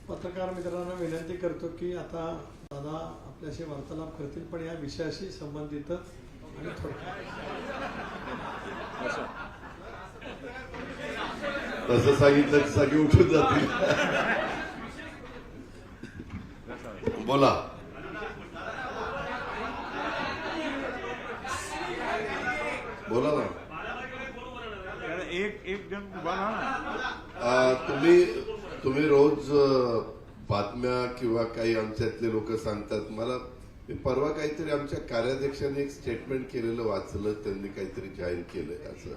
पत्रकार मित्रांना विनंती करतो की आता दादा आपल्याशी वार्तालाप करतील, पण या विषयाशी संबंधितच आणि तसं सांगितलं की सगळे उठून जातील. बोला. बोला ना. एक जण उभा तुम्ही रोज बातम्या किंवा काही आमच्यातले लोक सांगतात मला. मी परवा काहीतरी आमच्या कार्याध्यक्षांनी एक स्टेटमेंट केलेलं वाचलं, त्यांनी काहीतरी जाहीर केलंय असं.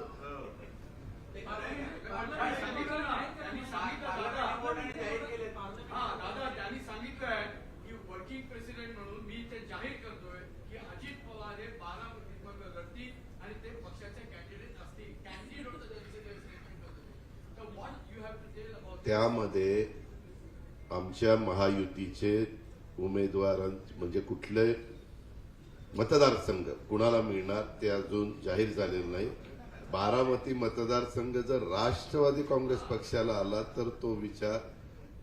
वर्किंग प्रेसिडेंट म्हणून मी ते जाहीर करतोय की अजित पवार हे 12 लढतील आणि ते पक्षाचे कॅन्डिडेट असतील. त्यामध्ये आमच्या महायुतीचे उमेदवार म्हणजे कुठले मतदारसंघ कुणाला मिळणार ते अजून जाहीर झालेलं नाही. बारामती मतदारसंघ जर राष्ट्रवादी काँग्रेस पक्षाला आला तर तो विचार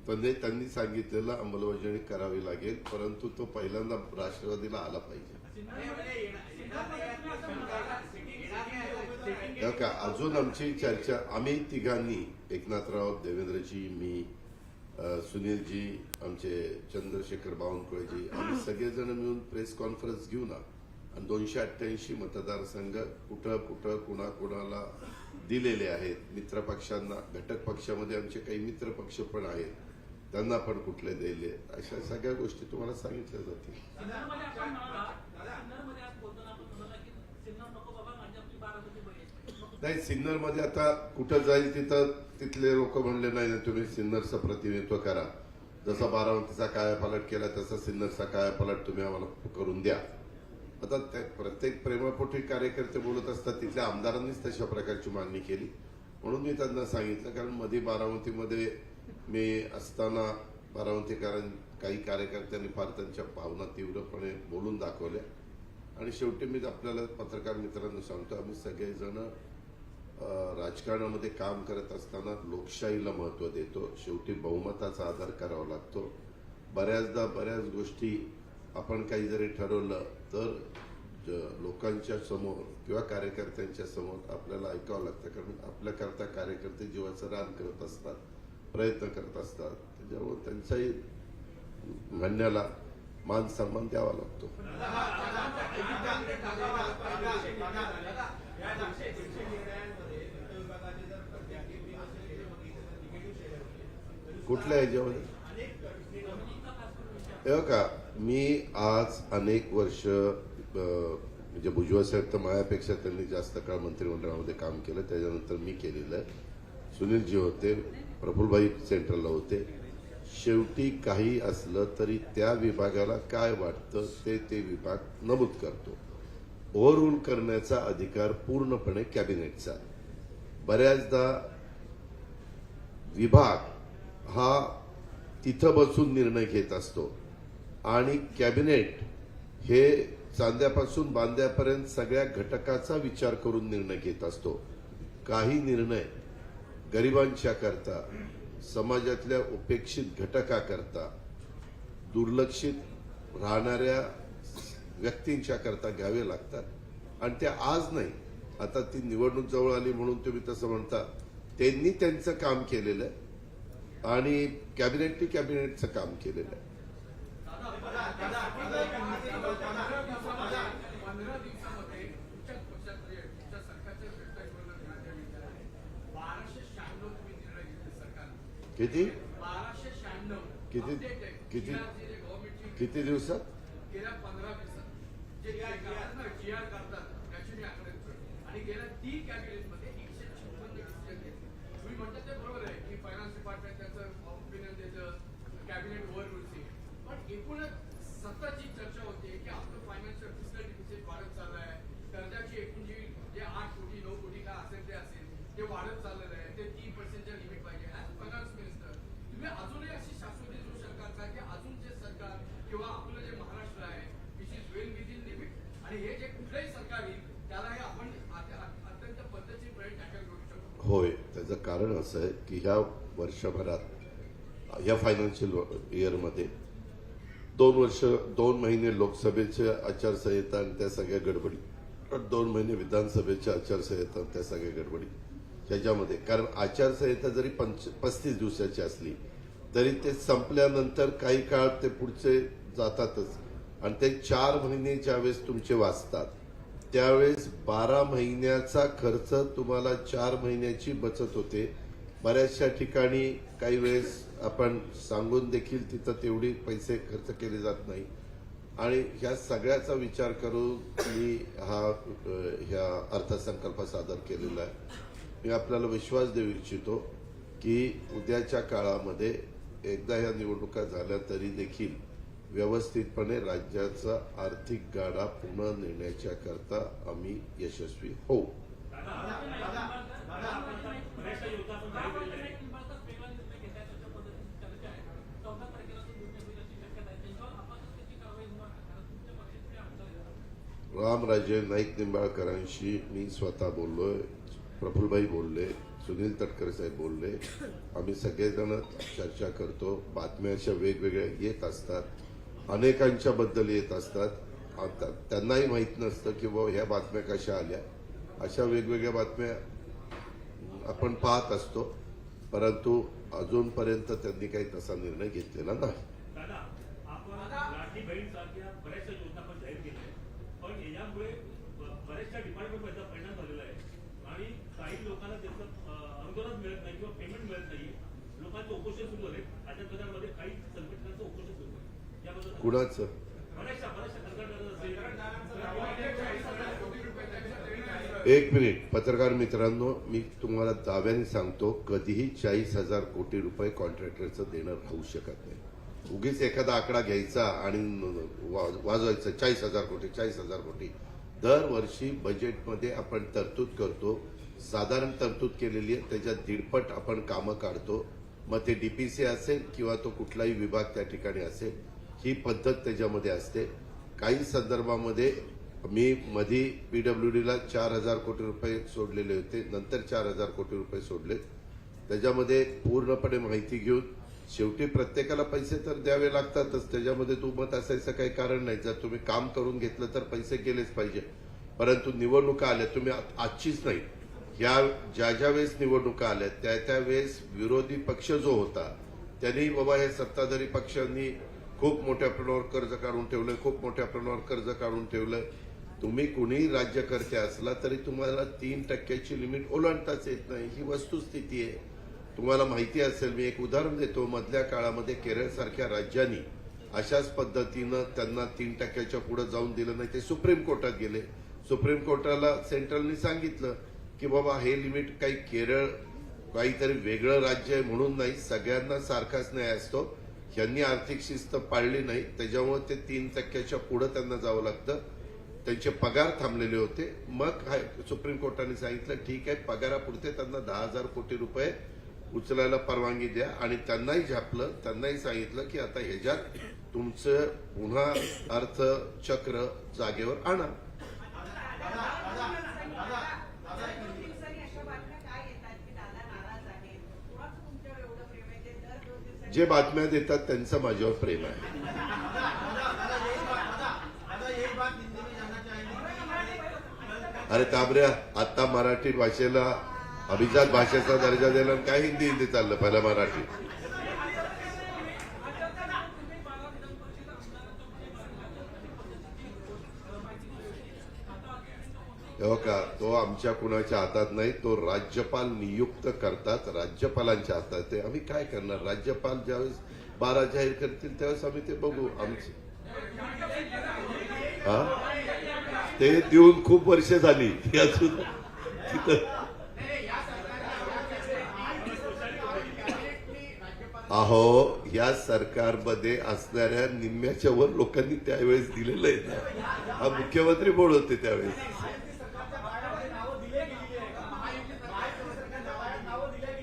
त्यांनी सांगितलेला अंमलबजावणी करावी लागेल, परंतु तो पहिल्यांदा राष्ट्रवादीला आला पाहिजे. का अजून आमची चर्चा आम्ही तिघांनी एकनाथराव, देवेंद्रजी, मी, सुनीलजी, आमचे चंद्रशेखर बावनकुळेजी, आम्ही सगळेजण मिळून प्रेस कॉन्फरन्स घेऊ ना आणि 288 मतदारसंघ कुठं कुठं कुणाकुणाला दिलेले आहेत. मित्रपक्षांना, घटक पक्षामध्ये आमचे काही मित्रपक्ष पण आहेत, त्यांना पण कुठले दिले, अशा सगळ्या गोष्टी तुम्हाला सांगितल्या जातील. नाही, सिन्नरमध्ये आता कुठं जाईल तिथं तिथले लोक म्हणले नाही तुम्ही सिन्नरचं प्रतिनिधित्व करा. जसा बारामतीचा कायापालट केला तसा सिन्नरचा कायापालट तुम्ही आम्हाला करून द्या. आता प्रत्येक प्रेमापोटी कार्यकर्ते बोलत असतात, तिथल्या आमदारांनीच तशा प्रकारची मागणी केली म्हणून मी त्यांना सांगितलं. कारण मध्ये बारामतीमध्ये मी असताना काही कार्यकर्त्यांनी फार त्यांच्या भावना तीव्रपणे बोलून दाखवल्या आणि शेवटी मी आपल्याला पत्रकार मित्रांना सांगतो, आम्ही सगळेजण राजकारणामध्ये काम करत असताना लोकशाहीला महत्त्व देतो. शेवटी बहुमताचा आधार करावा लागतो. बऱ्याचदा बऱ्याच गोष्टी आपण काही जरी ठरवलं तर लोकांच्या समोर किंवा कार्यकर्त्यांच्या समोर आपल्याला ऐकावं लागतं, कारण आपल्याकरता कार्यकर्ते जीवाचं रान करत असतात, प्रयत्न करत असतात. त्याच्यामुळे त्यांच्याही म्हणण्याला मान सन्मान द्यावा लागतो. कुठल्या ह्याच्यामध्ये हे का मी आज अनेक वर्ष म्हणजे भुजबळ साहेब तर माझ्यापेक्षा त्यांनी जास्त काळ मंत्रिमंडळामध्ये काम केलं, त्याच्यानंतर मी केलेलं आहे. सुनीलजी होते, प्रफुल्लभाई सेंट्रलला होते. शेवटी काही असलं तरी त्या विभागाला काय वाटतं ते विभाग नमूद करतो. ओव्हररूल करण्याचा अधिकार पूर्णपणे कॅबिनेटचा. बऱ्याचदा विभाग हा तिथं बसून निर्णय घेत असतो आणि कॅबिनेट हे चांद्यापासून बांद्यापर्यंत सगळ्या घटकाचा विचार करून निर्णय घेत असतो. काही निर्णय गरिबांच्या करता, समाजातल्या उपेक्षित घटकाकरता, दुर्लक्षित राहणाऱ्या व्यक्तींच्या करता घ्यावे लागतात आणि ते आज नाही. आता ती निवडणूक जवळ आली म्हणून तुम्ही तसं म्हणता, त्यांनी त्यांचं काम केलेलं आहे आणि कॅबिनेटने कॅबिनेटचं काम केलेलं आहे. किती किती किती किती दिवसात? गेल्या 15 दिवसात जे GR करतात त्याची मी आकडे आणि गेल्या 3 कॅबिनेटमध्ये 156 डिसिजन घेतले. तुम्ही म्हणतात ते बरोबर आहे की फायनान्स डिपार्टमेंट त्याचं ओपिनियन देतं, कॅबिनेट ओव्हररूलची, पण एकूणच सततची चर्चा होते की आपलं फायनान्शियल फिस्कल डिफिसिट वाढत चाललं आहे. कर्जाची एकूण जे 8 कोटी 9 कोटी काय असेल ते वाढत चाललेलं आहे. ते 3%च्या लिमिट पाहिजे. ऍज फायनान्स मिनिस्टर तुम्ही अजूनही अशी शाश्वती देऊ शकता का की अजून जे सरकार किंवा आपलं जे महाराष्ट्र आहे which is well within limit आणि हे जे कुठलंही सरकार येईल त्याला हे आपण अत्यंत पद्धतशीरपणे टॅकल करू शकतो? होय, त्याचं कारण असं आहे की ह्या वर्षभरात या फायनान्शियल इयरमध्ये 2 महिने लोकसभेच्या आचारसंहिता आणि त्या सगळ्या गडबडी, 2 महिने विधानसभेच्या आचारसंहिता आणि त्या सगळ्या गडबडी त्याच्यामध्ये, कारण आचारसंहिता जरी 35 दिवसाची असली तरी ते संपल्यानंतर काही काळ ते पुढचे जातातच आणि ते 4 महिने ज्यावेळेस तुमचे वाचतात त्यावेळेस 12 महिन्याचा खर्च तुम्हाला 4 महिन्याची बचत होते. बऱ्याचशा ठिकाणी काही वेळेस आपण सांगून देखील तिथं तेवढी पैसे खर्च केले जात नाही आणि ह्या सगळ्याचा विचार करून मी ह्या अर्थसंकल्प सादर केलेला आहे. मी आपल्याला विश्वास देऊ इच्छितो की उद्याच्या काळामध्ये एकदा ह्या निवडणुका झाल्या तरी देखील व्यवस्थितपणे राज्याचा आर्थिक गाडा पुन्हा नेण्याच्या करता आम्ही यशस्वी होऊ. रामराजे नाईक निंबाळकरांशी मी स्वतः बोललोय, प्रफुल्लभाई बोलले, सुनील तटकरे साहेब बोलले. आम्ही सगळेजण चर्चा करतो. बातम्या अशा वेगवेगळ्या येत असतात, अनेकांच्या बद्दल येत असतात. आता त्यांनाही माहीत नसतं की बाबा ह्या बातम्या कशा आल्या. अशा वेगवेगळ्या बातम्या आपण पाहत असतो, परंतु अजूनपर्यंत त्यांनी काही तसा निर्णय घेतलेला नाही. दादा, आपण लाडकी बहीण सारख्या बऱ्याचशा योजना आपण जाहीर केल्या आहेत, पण यामुळे बऱ्याचशा डिपार्टमेंटचा परिणाम झालेला आहे आणि काही लोकांना त्याचं अनुदान मिळत नाही किंवा पेमेंट मिळत नाही. लोकांचं उपोषण सुरू झाले. अशा प्रकारामध्ये काही संघटनांचं उपोषण सुरू आहे. याबद्दल कुणाचं? बऱ्याचशा एक मिनिट पत्रकार मित्रांनो, मी तुम्हाला दाव्याने सांगतो कधीही 40,000 कोटी रुपये कॉन्ट्रॅक्टरचं देणं राहू शकत नाही. उगीच एखादा आकडा घ्यायचा आणि वाजवायचं 40,000 कोटी 40,000 कोटी. दरवर्षी बजेटमध्ये आपण तरतूद करतो, साधारण तरतूद केलेली आहे, त्याच्यात 1.5 आपण कामं काढतो. मग ते डीपीसी असेल किंवा तो कुठलाही विभाग त्या ठिकाणी असेल, ही पद्धत त्याच्यामध्ये असते. काही संदर्भामध्ये मी मधी पीडब्ल्यूडीला 4,000 कोटी रुपये सोडलेले होते, नंतर 4,000 कोटी रुपये सोडलेत. त्याच्यामध्ये पूर्णपणे माहिती घेऊन शेवटी प्रत्येकाला पैसे तर द्यावे लागतातच, त्याच्यामध्ये दुमत असायचं काही कारण नाही. जर तुम्ही काम करून घेतलं तर पैसे गेलेच पाहिजे. परंतु निवडणुका आल्या, तुम्ही आजचीच नाही, या ज्या वेळेस निवडणुका आल्या त्या वेळेस विरोधी पक्ष जो होता त्यांनी बाबा हे सत्ताधारी पक्षांनी खूप मोठ्या प्रमाणावर कर्ज काढून ठेवलंय, खूप मोठ्या प्रमाणावर कर्ज काढून ठेवलंय. तुम्ही कुणीही राज्यकर्ते असला तरी तुम्हाला 3% लिमिट ओलांडताच येत नाही, ही वस्तुस्थिती आहे. तुम्हाला माहिती असेल, मी एक उदाहरण देतो. मधल्या काळामध्ये केरळ सारख्या राज्यांनी अशाच पद्धतीनं त्यांना 3% पुढे जाऊन दिलं नाही. ते सुप्रीम कोर्टात गेले. सुप्रीम कोर्टाला सेंट्रलनी सांगितलं की बाबा हे लिमिट काही केरळ काहीतरी वेगळं राज्य आहे म्हणून नाही, सगळ्यांना सारखाच न्याय असतो. यांनी आर्थिक शिस्त पाळली नाही, त्याच्यामुळे ते 3% पुढे त्यांना जावं लागतं. त्यांचे पगार थांबलेले होते. मग सुप्रीम कोर्टाने सांगितलं ठीक आहे, पगारापुरते त्यांना 10,000 कोटी रुपये उचलायला परवानगी द्या आणि त्यांनाही झापलं. त्यांनाही सांगितलं की आता ह्याच्यात तुमचं पुन्हा अर्थचक्र जागेवर आणा. जे बातम्या देतात त्यांचं माझ्यावर प्रेम आहे. अरे ताबऱ्या, आता मराठी भाषेला अभिजात भाषेचा दर्जा दिला, काय हिंदी चाललं, पहिला मराठी. हो का, तो आमच्या कुणाच्या हातात नाही, तो राज्यपाल नियुक्त करतात, राज्यपालांच्या हातात आहे. आम्ही काय करणार, राज्यपाल ज्यावेळेस 12 जाहीर करतील त्यावेळेस आम्ही ते बघू. आमचे ते देऊन खूप वर्ष झाली, अजून तिथं अहो या सरकारमध्ये असणाऱ्या निम्म्याच्या वर लोकांनी त्यावेळेस दिलेलं आहे ना. हा मुख्यमंत्री बोलत होते त्यावेळेस.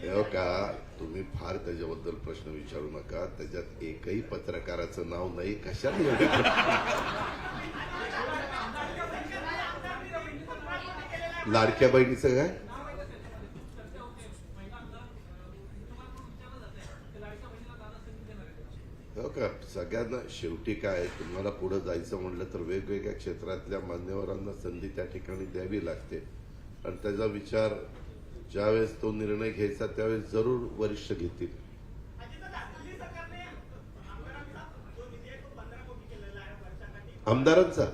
हो का, तुम्ही फार त्याच्याबद्दल प्रश्न विचारू नका. त्याच्यात एकही पत्रकाराचं नाव नाही. कशाला एवढे लाडक्या बहिणीचं काय? सगळ्यांना शेवटी काय, तुम्हाला पुढे जायचं म्हणलं तर वेगवेगळ्या क्षेत्रातल्या मान्यवरांना संधी त्या ठिकाणी द्यावी लागते आणि त्याचा विचार ज्यावेळेस तो निर्णय घ्यायचा त्यावेळेस जरूर वरिष्ठ घेतील. आमदारांचा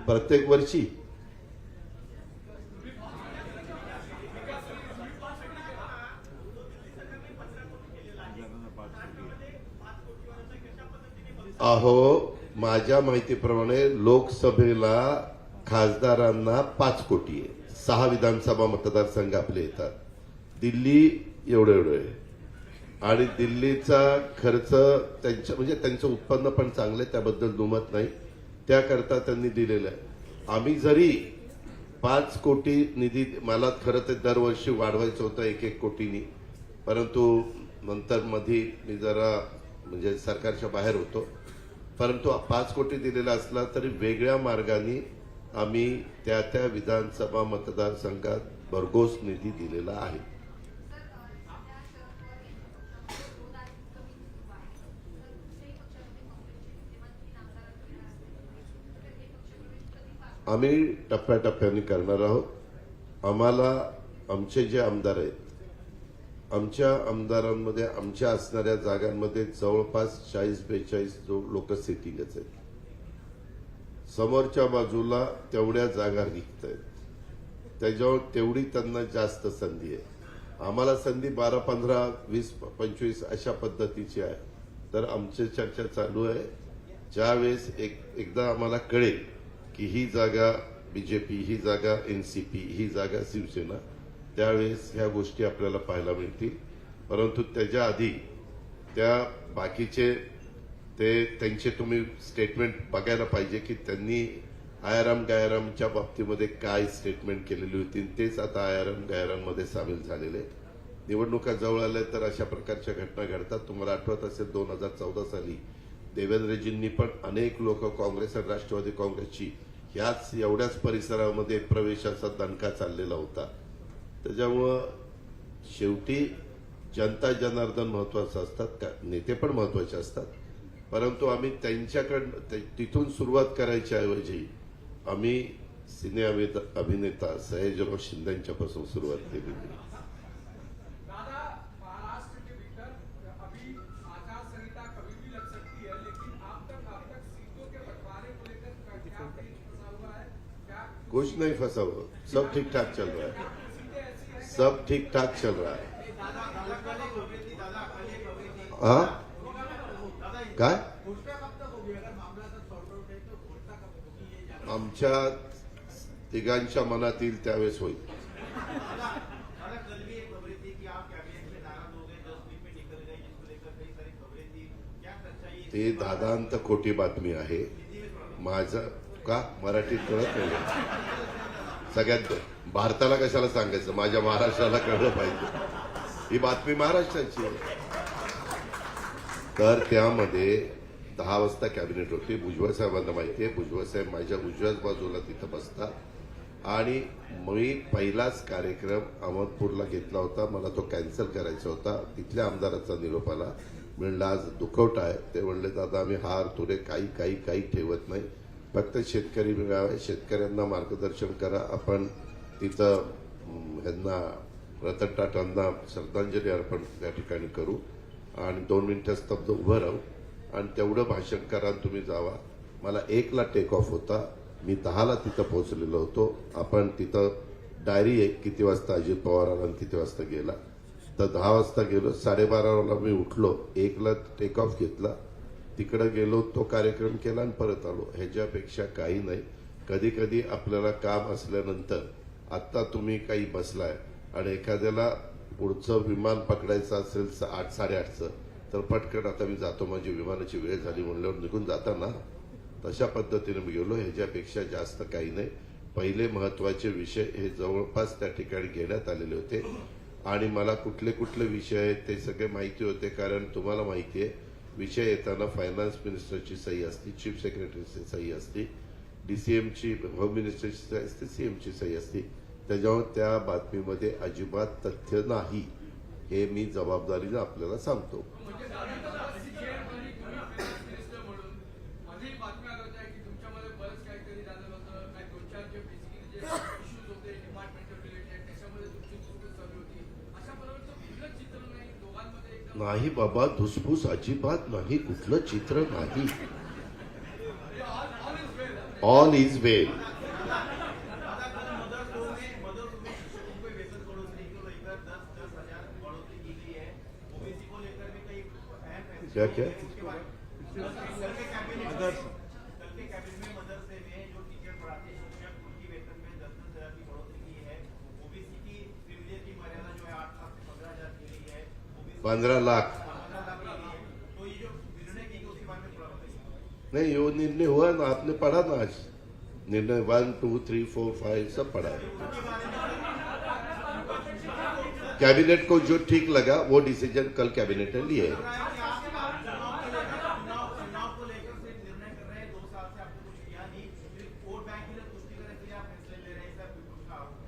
प्रत्येक वर्षी अहो, माझ्या माहितीप्रमाणे लोकसभेला खासदारांना 5 कोटी आहे. 6 विधानसभा मतदारसंघ आपले येतात. दिल्ली एवढं आहे आणि दिल्लीचा खर्च त्यांच्या म्हणजे त्यांचं उत्पन्न पण चांगलं आहे, त्याबद्दल दुमत नाही. त्याकरता त्यांनी दिलेलं आहे. आम्ही जरी 5 कोटी निधी, मला खरं तर दरवर्षी वाढवायचं होतं 1-1 कोटीनी, परंतु नंतर मध्ये मी जरा म्हणजे सरकारच्या बाहेर होतो. परंतु 5 कोटी दिलेला असला तरी वेगळ्या मार्गाने आम्ही त्या त्या विधानसभा मतदारसंघात भरघोस निधी दिलेला आहे. आम्ही टप्प्याटप्प्याने करणार आहोत. आम्हाला आमचे जे आमदार आहेत, आमच्या आमदारांमध्ये आमच्या असणाऱ्या जागांमध्ये जवळपास 40-42 लोक सिटिंगच आहेत. समोरच्या बाजूला तेवढ्या जागा रिक्त आहेत, त्याच्यावर तेवढी त्यांना जास्त संधी आहे. आम्हाला संधी 12, 15, 20, 25 अशा पद्धतीची आहे. तर आमची चर्चा चालू आहे. ज्यावेळेस एकदा आम्हाला कळेल की ही जागा बीजेपी, ही जागा एनसीपी, ही जागा शिवसेना, त्यावेळेस ह्या गोष्टी आपल्याला पाहायला मिळतील. परंतु त्याच्या आधी त्या बाकीचे त्यांचे तुम्ही स्टेटमेंट बघायला पाहिजे की त्यांनी आयाराम गायारामच्या बाबतीमध्ये काय स्टेटमेंट केलेली होती. तेच आता आयाराम गायाराममध्ये सामील झालेले. निवडणुका जवळ आल्या तर अशा प्रकारच्या घटना घडतात. तुम्हाला आठवत असेल 2014 साली देवेंद्रजींनी पण अनेक लोक काँग्रेस आणि राष्ट्रवादी काँग्रेसची ह्याच एवढ्याच परिसरामध्ये प्रवेशाचा दणका चाललेला होता. त्याच्यामुळं शेवटी जनता जनार्दन महत्वाचं असतात, का नेते पण महत्वाचे असतात. परंतु आम्ही त्यांच्याकडं तिथून सुरुवात करायच्या ऐवजी आम्ही सिने अभिनेता सयाजीराव शिंदेच्यापासून सुरुवात केली. दादा, महाराष्ट्र के भीतर अभी आचार संहिता कभी भी लग सकती है, लेकिन अब तक सीटों के बंटवारे को लेकर क्या पेच फंसा हुआ है? क्या कुछ नहीं फंसा हुआ, सब ठीक ठाक चल रहा है. सब ठीक ठाक चल रहा है. हाँ काय आमच्या तिघांच्या मनात येईल त्यावेळेस होईल. ते दादांत खोटी बातमी आहे. माझं का मराठीत कळत नाही. सगळ्यात भारताला कशाला सांगायचं, माझ्या महाराष्ट्राला कळलं पाहिजे. ही बातमी महाराष्ट्राची आहे. तर त्यामध्ये 10 वाजता कॅबिनेट होते. भुजबळ साहेबांना माहिती आहे. भुजबळ साहेब माझ्या उजव्याच बाजूला तिथं बसतात आणि मी पहिलाच कार्यक्रम अहमदपूरला घेतला होता. मला तो कॅन्सल करायचा होता. तिथल्या आमदाराचा निरोप आला. म्हणलं आज दुखवट आहे. ते म्हणले दादा आम्ही हार तुरे काही ठेवत नाही, फक्त शेतकरी मिळावे, शेतकऱ्यांना मार्गदर्शन करा. आपण तिथं ह्यांना रतन टाटांना श्रद्धांजली अर्पण त्या ठिकाणी करू आणि 2 मिनिटं स्तब्ध उभं राहू आणि तेवढं भाषण करा आणि तुम्ही जावा. मला 1ला टेक ऑफ होता. मी 10ला तिथं पोहोचलेलो होतो. आपण तिथं डायरी आहे किती वाजता अजित पवार आला आणि किती वाजता गेला. तर 10 वाजता गेलो. 12:30ला मी उठलो. 1ला टेक ऑफ घेतला. तिकडे गेलो, तो कार्यक्रम केला आणि परत आलो. ह्याच्यापेक्षा काही नाही. कधी कधी आपल्याला काम असल्यानंतर आत्ता तुम्ही काही बसलाय आणि एखाद्याला पुढचं विमान पकडायचं असेल 8, 8:30चं, तर पटकन आता मी जातो, माझी विमानाची वेळ झाली म्हणल्यावर निघून जाता ना. तशा पद्धतीने मी गेलो. ह्याच्यापेक्षा जास्त काही नाही. पहिले महत्वाचे विषय हे जवळपास त्या ठिकाणी घेण्यात आलेले होते आणि मला कुठले कुठले विषय आहेत ते सगळे माहिती होते. कारण तुम्हाला माहिती आहे विषय येताना फायनान्स मिनिस्टरची सही असते, चीफ सेक्रेटरीची सही असते, डीसीएमची होम मिनिस्टरची सही असते, सीएमची सही असते. त्याच्यावर त्या बातमीमध्ये अजिबात तथ्य नाही. हे मी जबाबदारीने आपल्याला सांगतो. म्हणजे साधारणतः CCI मध्ये तुम्ही फायनान्स मिनिस्टर म्हणून मध्येही बातम्या आल्या होत्या की तुमच्यामध्ये बरंच काहीतरी झालेलं होतं, काही 2-4 जे बेसिकली जे इश्यूज होते डिपार्टमेंटल रिलेटेड त्याच्यामध्ये तुमची धुसफूस चालू होती. अशा बरोबरचं कुठलं चित्र नाही दोघांमध्ये एकदम नाही बाबा, धुसफूस अजिबात नाही, कुठलं चित्र नाही. ऑल इज वेल. क्या क्या आदर्श पंद्रह लाख नहीं, वो निर्णय हुआ ना, आपने पढ़ा ना आज निर्णय 1, 2, 3, 4, 5 सब पढ़ा है. कैबिनेट को जो ठीक लगा वो डिसीजन कल कैबिनेट ने लिए.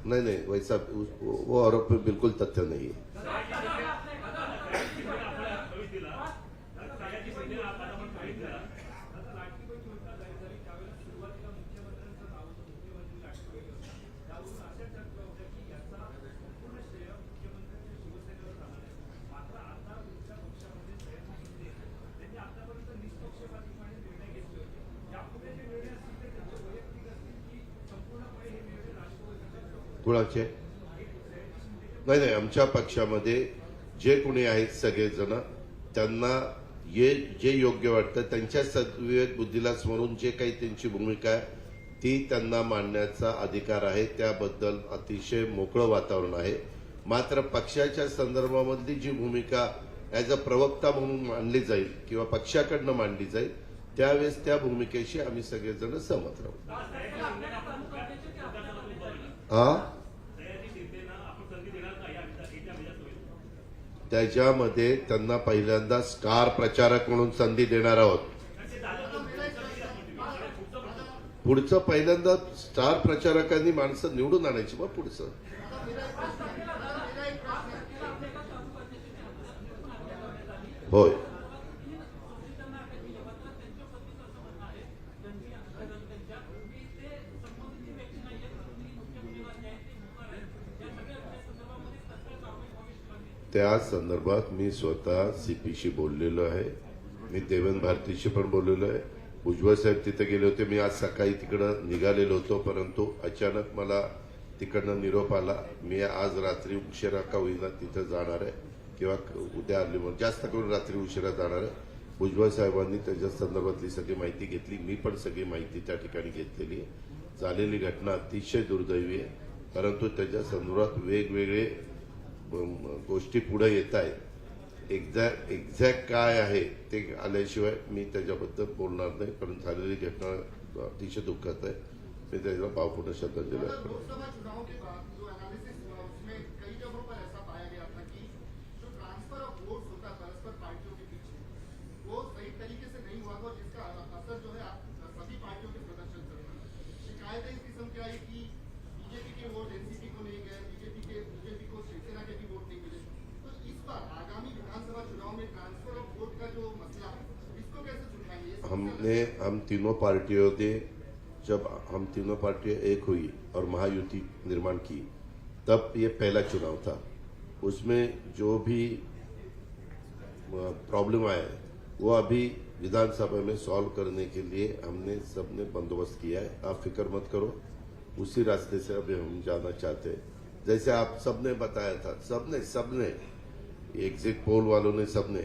नहीं नहीं, वैसा वो आरोप में बिल्कुल तथ्य नहीं है. कुणाचे नाही नाही, आमच्या पक्षामध्ये जे कोणी आहेत सगळेजण त्यांना जे योग्य वाटतं त्यांच्या सद्विवेक बुद्धीला स्मरून जे काही त्यांची भूमिका आहे ती त्यांना मांडण्याचा अधिकार आहे. त्याबद्दल अतिशय मोकळं वातावरण आहे. मात्र पक्षाच्या संदर्भामधली जी भूमिका ॲज अ प्रवक्ता म्हणून मांडली जाईल किंवा पक्षाकडनं मांडली जाईल त्यावेळेस त्या भूमिकेशी आम्ही सगळेजण सहमत राहू. त्याच्यामध्ये त्यांना पहिल्यांदा स्टार प्रचारक म्हणून संधी देणार आहोत. पुढचं पहिल्यांदा स्टार प्रचारकांनी माणसं निवडून आणायची, मग पुढचं होय. त्या संदर्भात मी स्वतः सीपीशी बोललेलो आहे. मी देवेंद्र भारतीशी पण बोललेलो आहे. भुजबळ साहेब तिथे गेले होते. मी आज सकाळी तिकडं निघालेलो होतो, परंतु अचानक मला तिकडनं निरोप आला. मी आज रात्री उशिरा का होईना तिथं जाणार आहे किंवा उद्या आली म्हणून जास्त करून रात्री उशिरा जाणार आहे. भुजबळ साहेबांनी त्याच्या संदर्भातली सगळी माहिती घेतली. मी पण सगळी माहिती त्या ठिकाणी घेतलेली आहे. झालेली घटना अतिशय दुर्दैवी आहे, परंतु त्याच्या संदर्भात वेगवेगळे गोष्टी पुढे येत आहेत. एक्झॅक्ट काय आहे ते आल्याशिवाय मी त्याच्याबद्दल बोलणार नाही, पण झालेली घटना अतिशय दुःखद आहे. मैं त्याला भावपूर्ण श्रद्धांजली अर्पण. लोकसभा चुनाव के बाद जो एनालिसिस हुआ उसमें कई जगहों पर ऐसा पाया गया था कि जो ट्रांसफर ऑफ वोट्स होता है परस्पर पार्टियों के बीच वो सही तरीके से नहीं हुआ था, जिसका असर जो है सभी पार्टियों के प्रदर्शन पर हुआ. शिकायतें इस किस्म की आई कि बीजेपी के वोट एनसीपी को नहीं गए, बीजेपी को शिवसेना के भी वोट नहीं मिले. तो इस बार आगामी विधानसभा चुनाव में ट्रांसफर ऑफ वोट का जो मसला है इसको कैसे सुलझाएंगे? हम तीनों पार्टियों ने जब हम तीनों पार्टियां एक हुई और महायुति निर्माण की तब ये पहला चुनाव था. उसमें जो भी प्रॉब्लम आया है वो अभी विधानसभा में सॉल्व करने के लिए हमने सबने बंदोबस्त किया है. आप फिक्र मत करो, उसी रास्ते से अभी हम जाना चाहते हैं. जैसे आप सबने बताया था, सबने एग्जिट पोल वालों ने सबने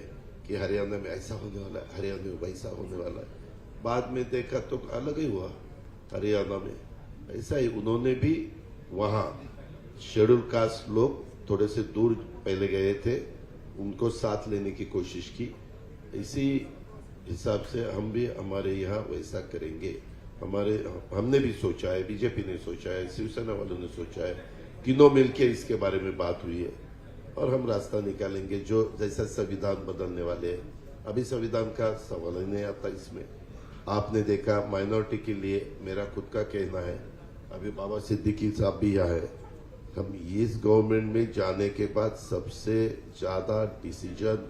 कि हरियाणा में ऐसा होने वाला है, हरियाणा में वैसा होने वाला है. बाद में देखा तो अलग ही हुआ. हरियाणा में ऐसा ही उन्होंने भी वहां शेड्यूल कास्ट लोग थोड़े से दूर पहले गए थे, उनको साथ लेने की कोशिश की. इसी हिसाब से हम भी हमारे यहाँ वैसा करेंगे. हमने भी सोचा है, बीजेपी ने सोचा है, शिवसेना वालों ने सोचा है, तीनों मिलकर इसके बारे में बात हुई है और हम रास्ता निकालेंगे. जो जैसा संविधान बदलने वाले हैं, अभी संविधान का सवाल ही नहीं आता इसमें. आपने देखा माइनॉरिटी के लिए मेरा खुद का कहना है, अभी बाबा सिद्दीकी साहब भी यहाँ है, हम इस गवर्नमेंट में जाने के बाद सबसे ज्यादा डिसीजन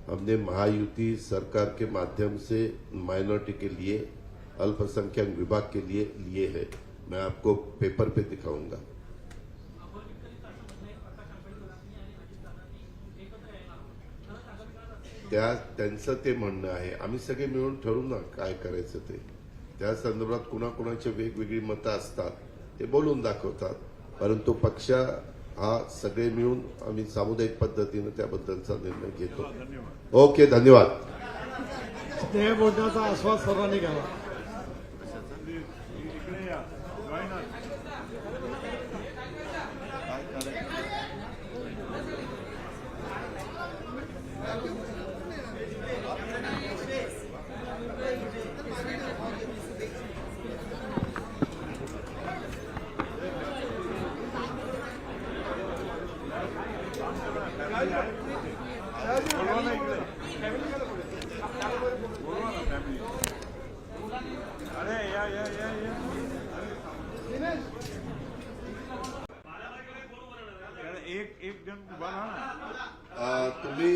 हमने महायुति सरकार के माध्यम से माइनॉरिटी के लिए, अल्पसंख्यक विभाग के लिए है। मैं आपको पेपर पे दिखाऊंगा। त्यांचं ते म्हणणं आहे, आम्ही सगळे मिळून ठरवू ना काय करायचं ते। त्या संदर्भात कुणाकुणाची वेगवेगळी मतं असतात, ते बोलून दाखवतात, परंतु पक्ष हा सगळे मिळून आम्ही सामुदायिक पद्धतीने त्याबद्दलचा निर्णय घेतो। ओके, धन्यवाद। स्नेह बोलण्याचा आस्वाद सर्वांनी घ्यावा। एक जण उभा राहा ना। तुम्ही